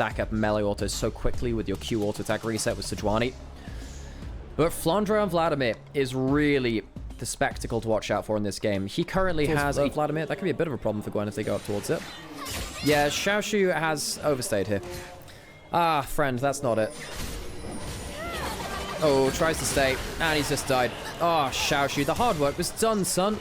stack up melee autos so quickly with your Q auto attack reset with Sejuani. But Flandre and Vladimir is really the spectacle to watch out for in this game. He currently has a Vladimir. That could be a bit of a problem for Gwen if they go up towards it. Yeah, Xiaoshu has overstayed here. Ah, friend, that's not it. Oh, tries to stay, and he's just died. Oh, Xiaoshu, the hard work was done, son.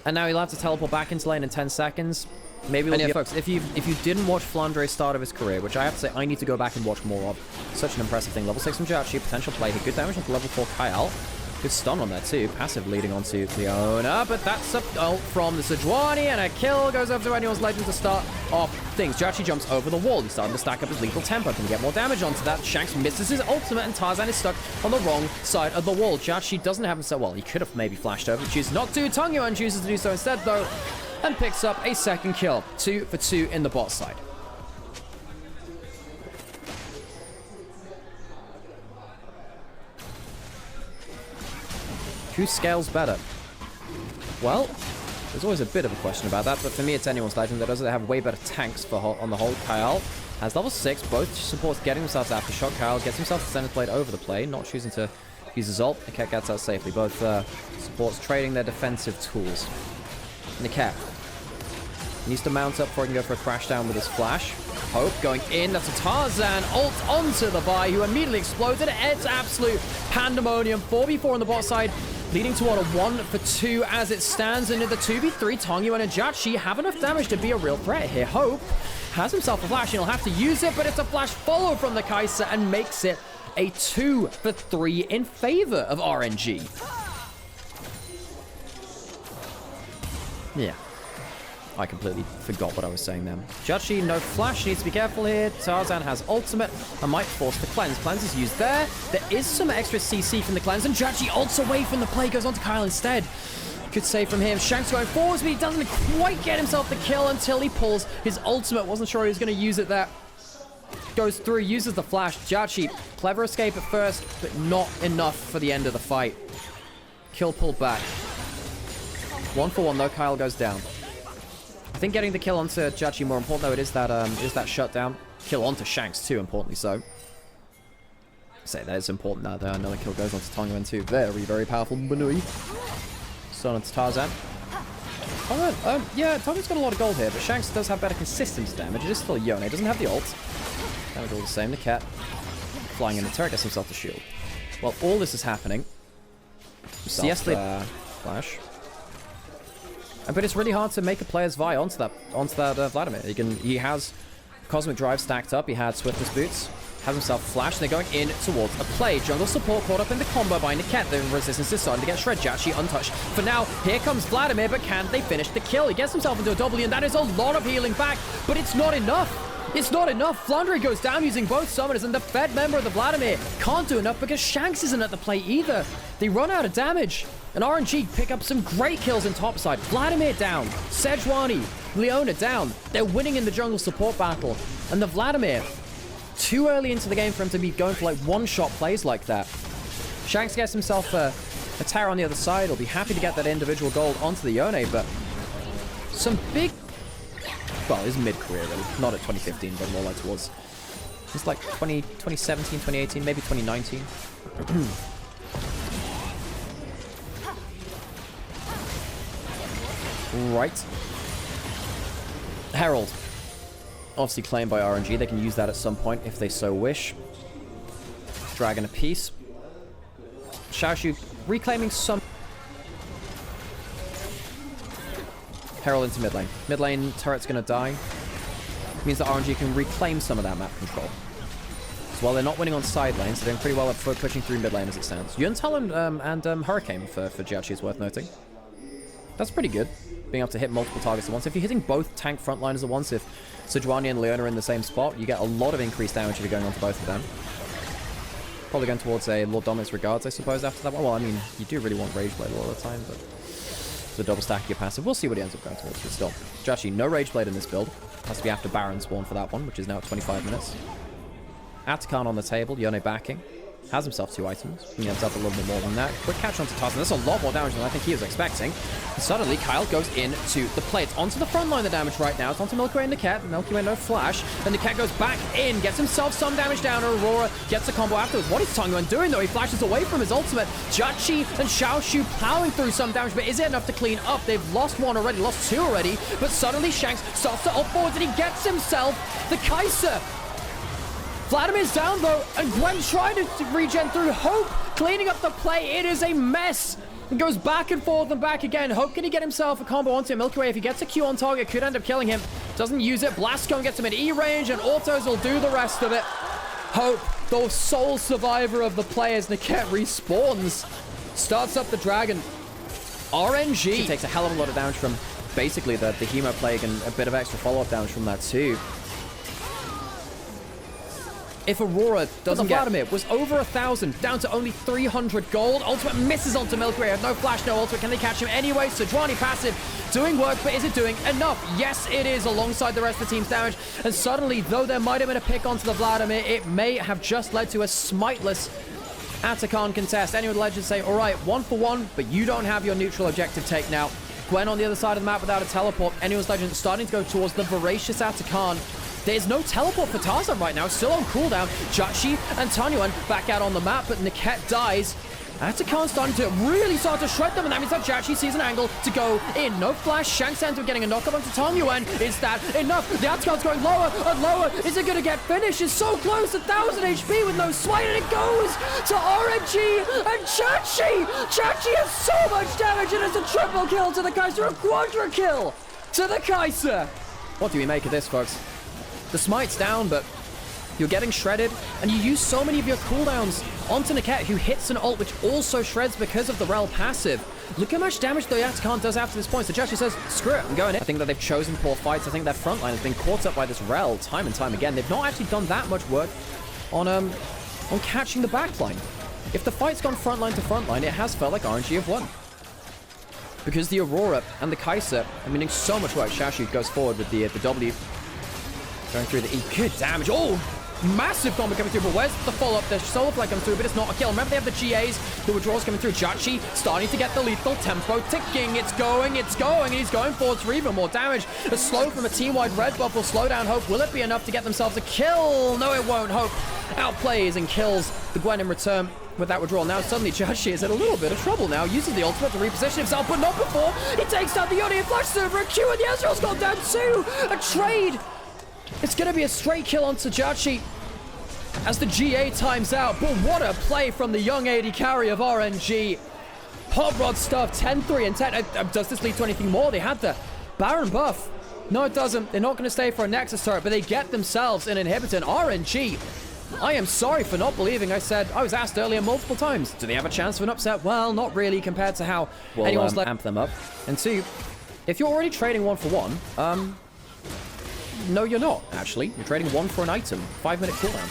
And now he'll have to teleport back into lane in 10 seconds. Maybe we'll folks, if you didn't watch Flandre's start of his career, which I have to say I need to go back and watch more of. Such an impressive thing. Level 6 from Jirachi, potential play here. Good damage onto level 4 Kyle. Good stun on there too. Passive leading onto Leona, but that's a ult from the Sejuani, and a kill goes over to anyone's legend to start off things. Jirachi jumps over the wall. He's starting to stack up his lethal tempo. Can he get more damage onto that? Shanks misses his ultimate, and Tarzan is stuck on the wrong side of the wall. Jirachi doesn't have himself, well, he could have maybe flashed over, chooses not to. Tongyuan chooses to do so instead though, and picks up a second kill. 2 for 2 in the bot side. Who scales better? Well, there's always a bit of a question about that, but for me it's anyone's legend that does it. They have way better tanks on the whole. Kyle has level 6, both supports getting themselves aftershock. Kyle gets himself the center plate over the play, not choosing to use his ult. Niket gets out safely. Both supports trading their defensive tools. Niket needs to mount up before he can go for a crash down with his flash. Hope going in. That's a Tarzan ult onto the Vi, who immediately explodes. And it's absolute pandemonium. 4v4 on the bot side, leading to a 1 for 2 as it stands. And in the 2v3, Tongyuan and Jirachi have enough damage to be a real threat here. Hope has himself a flash, and he'll have to use it, but it's a flash follow from the Kai'Sa and makes it a 2 for 3 in favor of RNG. Yeah. I completely forgot what I was saying then. Jirachi, no flash, needs to be careful here. Tarzan has ultimate and might force the cleanse. Cleanse is used there. There is some extra CC from the cleanse, and Jirachi ults away from the play, goes on to Kyle instead. Good save from him. Shanks going forwards, but he doesn't quite get himself the kill until he pulls his ultimate. Wasn't sure he was going to use it there. Goes through, uses the flash. Jirachi, clever escape at first, but not enough for the end of the fight. Kill pulled back. 1 for 1 though, Kyle goes down. I think getting the kill onto Jirachi more important though. It is that shutdown. Kill onto Shanks too, importantly so. Say that is important now. Another kill goes onto Tongyuan too. Very, very powerful Banui. Stun onto Tarzan. Yeah, Tongyuan's got a lot of gold here, but Shanks does have better consistent damage. It is still Yone. Doesn't have the ult. Damage all the same. The cat flying in the turret gets himself the shield. Well, all this is happening. Siesta flash. But it's really hard to make a player's Vi onto that Vladimir. He has Cosmic Drive stacked up. He had Swiftness Boots. Has himself flash. They're going in towards a play. Jungle support caught up in the combo by Niket. The resistance is starting to get shred. Jirachi untouched. For now, here comes Vladimir, but can they finish the kill? He gets himself into a W, and that is a lot of healing back, but it's not enough. It's not enough. Flandre goes down using both summoners, and the Fed member of the Vladimir can't do enough because Shanks isn't at the play either. They run out of damage. And RNG pick up some great kills in topside. Vladimir down. Sejuani, Leona down. They're winning in the jungle support battle. And the Vladimir, too early into the game for him to be going for like one-shot plays like that. Shanks gets himself a Terror on the other side. He'll be happy to get that individual gold onto the Yone, but some big... Well, it's mid-career really. Not at 2015, but more like towards... It's like 2017, 2018, maybe 2019. Right. Herald. Obviously claimed by RNG. They can use that at some point if they so wish. Dragon apiece. Xiaoshu reclaiming some... Herald into mid lane. Mid lane turret's going to die. Means that RNG can reclaim some of that map control. So while they're not winning on side lanes, they're doing pretty well at pushing through mid lane as it stands. Yuntal and Hurricane for Jirachi is worth noting. That's pretty good, being able to hit multiple targets at once. If you're hitting both tank frontliners at once, if Sejuani and Leona are in the same spot, you get a lot of increased damage if you're going on to both of them. Probably going towards a Lord Dominance Regards, I suppose, after that one. Well, I mean, you do really want Rage Blade a lot of the time, but the double stack your passive. We'll see what he ends up going towards, but still. Jirachi, no Rage Blade in this build. Has to be after Baron spawn for that one, which is now at 25 minutes. Atakan on the table, Yone backing. Has himself 2 items. He himself a little bit more than that. Quick catch onto Tarzan. That's a lot more damage than I think he was expecting. And suddenly, Kyle goes into the play. It's onto the front line, the damage right now. It's onto Milky Way and Niket. Milky Way, no flash. And Niket goes back in, gets himself some damage down. Aurora gets a combo afterwards. What is Tongyuan doing, though? He flashes away from his ultimate. Jachi and Xiaoshu plowing through some damage, but is it enough to clean up? They've lost 1 already, lost 2 already. But suddenly, Shanks starts to up forwards, and he gets himself the Kaiser. Vladimir's down, though, and Gwen trying to regen through Hope, cleaning up the play. It is a mess. It goes back and forth and back again. Hope, can he get himself a combo onto Milky Way? If he gets a Q on target, could end up killing him. Doesn't use it. Blast Cone gets him in E range, and autos will do the rest of it. Hope, the sole survivor of the players, Niket respawns. Starts up the dragon. RNG. He takes a hell of a lot of damage from basically the Hemo Plague and a bit of extra follow-up damage from that too. If Aurora doesn't get Vladimir, was over 1,000, down to only 300 gold. Ultimate misses onto Milky Way. Had no flash, no ultimate. Can they catch him anyway? Sejuani passive, doing work, but is it doing enough? Yes, it is, alongside the rest of the team's damage. And suddenly, though there might have been a pick onto the Vladimir, it may have just led to a smiteless Atakan contest. Any of the legends say, all right, 1 for 1, but you don't have your neutral objective take now. Gwen on the other side of the map without a teleport. Anyone's legend starting to go towards the voracious Atakan. There's no teleport for Tarzan right now. Still on cooldown. Jachi and Tongyuan back out on the map, but Niket dies. Atakan starting to really start to shred them, and that means that Jachi sees an angle to go in. No flash. Shanks ends up getting a knockup onto Tongyuan. Is that enough? The Atakan's going lower and lower. Is it going to get finished? It's so close. 1,000 HP with no smite, and it goes to RNG and Jachi. Jachi has so much damage, and it's a triple kill to the Kaiser, a quadra kill to the Kaiser. What do we make of this, folks? The smite's down, but you're getting shredded, and you use so many of your cooldowns onto Niket, who hits an ult, which also shreds because of the Rel passive. Look how much damage the Atakan does after this point. So Jachi says, screw it, I'm going in. I think that they've chosen poor fights. I think their front line has been caught up by this Rel time and time again. They've not actually done that much work on catching the back line. If the fight's gone front line to front line, it has felt like RNG have won. Because the Aurora and the Kaiser are doing so much work. Xiaoshu goes forward with the W. Going through the E. Good damage. Oh, massive combo coming through. But where's the follow-up? There's Solar Flag coming through, but it's not a kill. Remember, they have the GAs. The withdrawals coming through. Jachi starting to get the lethal tempo ticking. It's going. And he's going forward for even more damage. A slow from a team-wide red buff will slow down Hope. Will it be enough to get themselves a kill? No, it won't. Hope outplays and kills the Gwen in return with that withdrawal. Now suddenly Jachi is in a little bit of trouble now. Uses the ultimate to reposition himself, but not before. He takes down the Yone and flashes over a Q, and the Ezreal's gone down too. A trade. It's going to be a straight kill on Jachi as the GA times out. But what a play from the young AD carry of RNG. Hot Rod stuff, 10-3 and 10. Does this lead to anything more? They had the Baron buff. No, it doesn't. They're not going to stay for a Nexus turret, but they get themselves an inhibitor. And RNG, I am sorry for not believing. I was asked earlier multiple times, do they have a chance of an upset? Well, not really compared to how anyone's let amp them up. And 2, if you're already trading 1 for 1, no, you're not, actually. You're trading 1 for an item. 5-minute cooldown.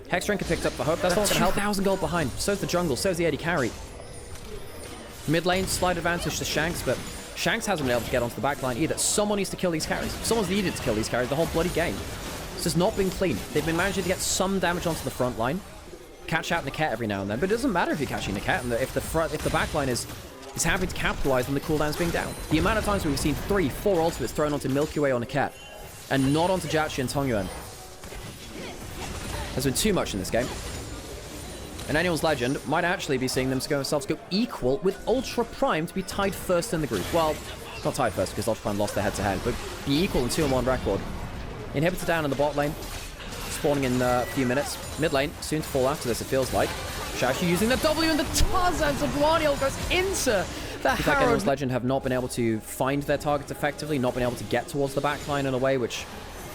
Hex Drinker picked up the Hope. That's not going to help. 1,000 gold behind. So's the jungle. So's the AD carry. Mid lane, slight advantage to Shanks, but Shanks hasn't been able to get onto the back line either. Someone needs to kill these carries. Someone's needed to kill these carries the whole bloody game. It's just not been clean. They've been managing to get some damage onto the front line. Catch out Niket every now and then, but it doesn't matter if you're catching Niket, and if the back line is having to capitalize on the cooldowns being down. The amount of times we've seen 3, 4 ultimates thrown onto Milky Way on a cat, and not onto Jachi and Tongyuan, has been too much in this game. And anyone's legend might actually be seeing themselves go equal with Ultra Prime to be tied first in the group. Well, not tied first because Ultra Prime lost their head-to-head, but be equal in 2-1 record. Inhibitor down in the bot lane, spawning in a few minutes. Mid lane, soon to fall after this, it feels like. Xiaoshu using the W, and the Tarzan Sejuani goes into the Harrow. Like anyone's legend have not been able to find their targets effectively, not been able to get towards the back line in a way which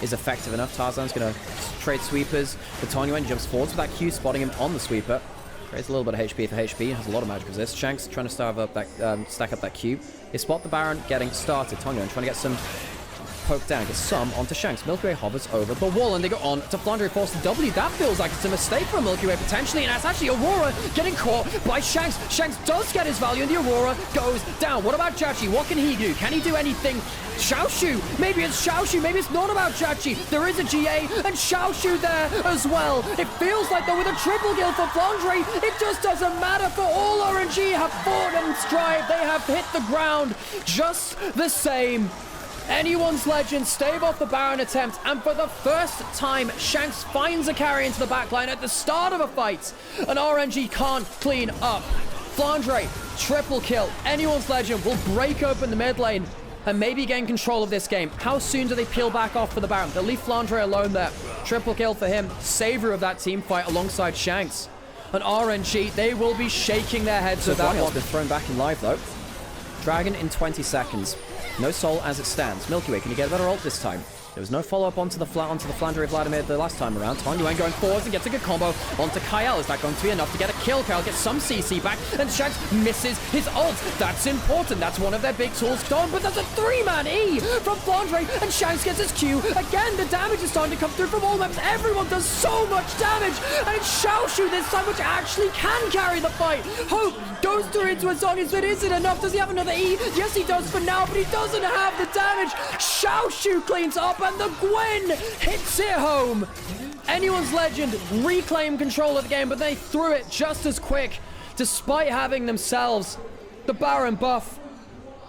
is effective enough. Tarzan's going to trade sweepers. The Tongyuan jumps forwards with that Q, spotting him on the sweeper. Creates a little bit of HP for HP, has a lot of magic resist. Shanks trying to stack up that Q. They spot the Baron getting started. Tongyuan trying to get some poked down. Gets some onto Shanks. Milky Way hovers over the wall, and they go on to Flandre, forced to W. That feels like it's a mistake for Milky Way, potentially, and that's actually Aurora getting caught by Shanks. Shanks does get his value, and the Aurora goes down. What about Chachi? What can he do? Can he do anything? Xiaoshu! Maybe it's Xiaoshu, maybe it's not about Chachi. There is a GA, and Xiaoshu there as well. It feels like, though, with a triple kill for Flandre, it just doesn't matter, for all RNG have fought and strived. They have hit the ground just the same. Anyone's Legend stave off the Baron attempt, and for the first time, Shanks finds a carry into the backline at the start of a fight, and RNG can't clean up. Flandre, triple kill. Anyone's Legend will break open the mid lane and maybe gain control of this game. How soon do they peel back off for the Baron? They'll leave Flandre alone there. Triple kill for him, savior of that team fight alongside Shanks. And RNG, they will be shaking their heads with that one. Been thrown back in live though. Dragon in 20 seconds. No soul as it stands. Milky Way, can you get a better ult this time? There was no follow-up onto the Flandre Vladimir the last time around. Tiny Yuan going forwards and gets a good combo onto Kyle. Is that going to be enough to get a kill? Kyle gets some CC back, and Shanks misses his ult. That's important. That's one of their big tools gone, but there's a 3-man E from Flandre, and Shanks gets his Q. Again, the damage is starting to come through from all maps. Everyone does so much damage, and it's Xiaoshu this time, which actually can carry the fight. Hope goes through into a Zhong, but is it enough? Does he have another E? Yes, he does for now, but he doesn't have the damage. Xiaoshu cleans up, and the Gwen hits it home. Anyone's Legend reclaim control of the game, but they threw it just as quick, despite having themselves the Baron buff.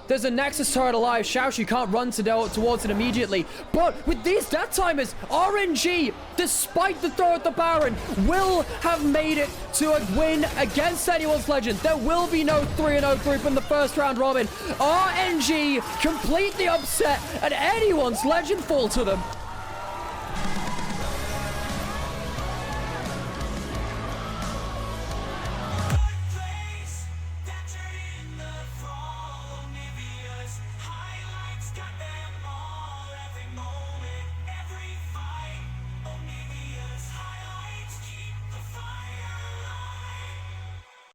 There's a Nexus turret alive. Xiaoshu can't run towards it immediately. But with these death timers, RNG, despite the throw at the Baron, will have made it to a win against Anyone's Legend. There will be no 3-0 group in the first round robin. RNG complete the upset, and Anyone's Legend fall to them.